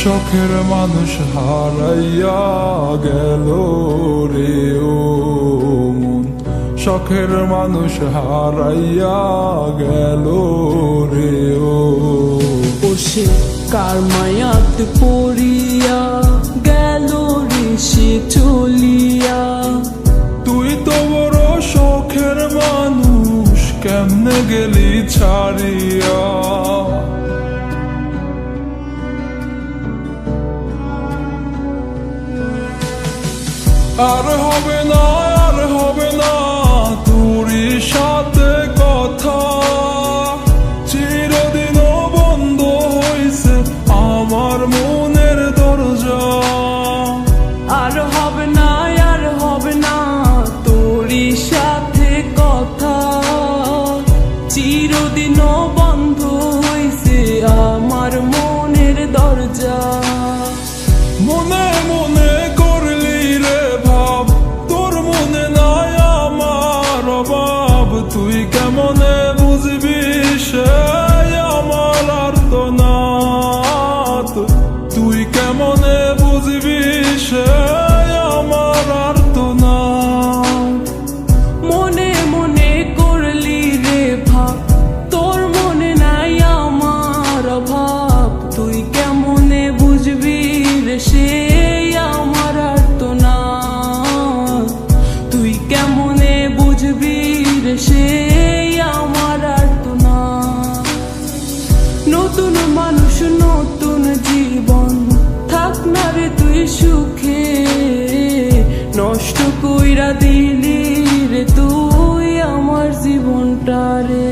শখের মানুষ হারাইয়া গেল রে ও মন, শখের মানুষ হারাইয়া গেল রে ও। সে কার মায়াত পড়িয়া গেল রে সে চলিয়া। তুই তো বড় শখের মানুষ, কেমনে গেলি ছাড়িয়া। আর হবে না, আর হবে না তোরই সাথে কথা, চিরদিনও বন্ধ হইছে আমার মনের দরজা। আর হবে না, আর হবে না তোরই সাথে কথা, চিরদিনও বন্ধ হইছে আমার মনের দরজা। মনে মনে করলি রে ভাব, তোর মনে নাই আমার অভাব। তুই কেমনে বুঝবি সে আমার আর্তনাদ, তুই কেমনে বুঝবি সে আমার আর্তনাদ। মনে মনে করলি রে ভাব, তোর মনে নাই আমার অভাব। তুই কেমনে বুঝবি রে সে আমার আর্তনাদ, তুই কেমনে বুঝবি রে সে আমার আর্তনাদ। নতুন মানুষ নতুন জীবন, থাক না রে তুই সুখে, নষ্ট কইরা দিলি রে তুই আমার জীবনটা রে।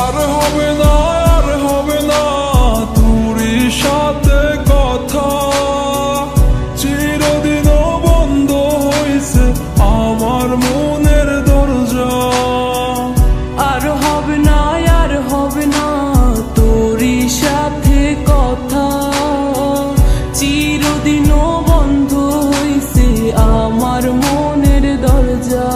আর হবে না, আর হবে না তোরই সাথে কথা, চিরদিনও বন্ধ হইছে আমার মনের দরজা। আর হবে না, আর হবে না তোরই সাথে কথা, চিরদিনও বন্ধ হইছে আমার মনের দরজা।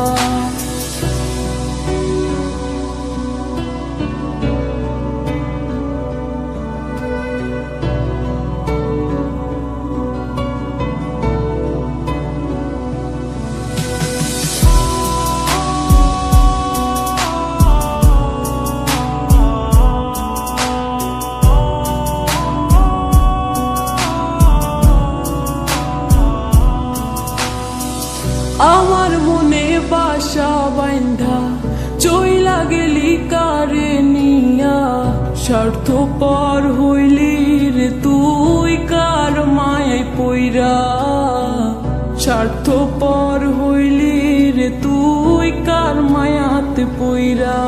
আমার মনে বাসা বাইন্ধা চইলা গেলি কারে নিয়া, স্বার্থপর হইলি রে তুই কার মায়ায় পইরা। স্বার্থপর হইলি রে তুই কার মায়াতে পইরা।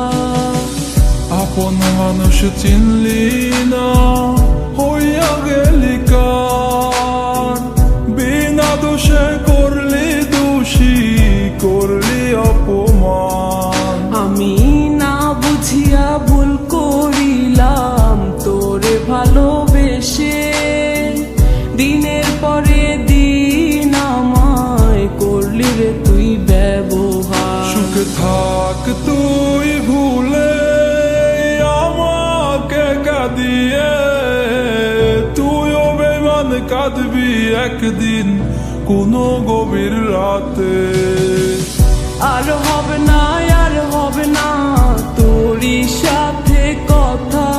আপন মানুষ চিনলি না, হইয়া গেলি কার, বিনা দোষে করলি দোষী, করলি অপমান। আমি না বুঝিয়া ভুল করিলাম তোরে ভালোবেসে, দিনের পরে দিন আমায় করলি রে তুই ব্যবহার। সুখে থাক তুই ভুলে আমাকে কাঁদিয়ে, তুইও বেমান কাঁদবি একদিন কোনো গভীর রাতে। আর হবে না, আর হবে না তোরই সাথে কথা,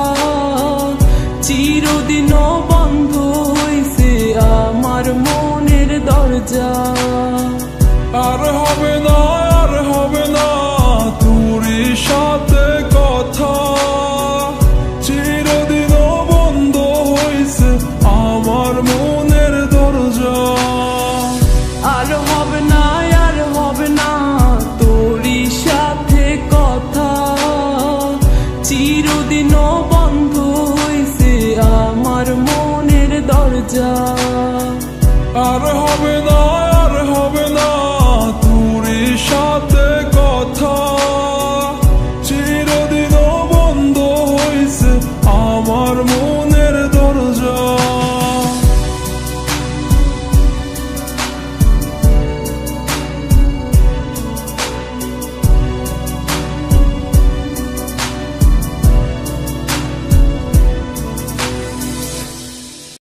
চিরদিনও বন্ধ হইছে আমার মনের দরজা। আর হবে না, আর হবে না তোরই সাথে কথা, চিরদিনও বন্ধ হইছে আমার মনের দরজা। আর হবে না, আর হবে না তোরই সাথে কথা, চিরদিনও বন্ধ হইছে আমার মনের দরজা। আর হবে না, আর হবে না তোরই সাথে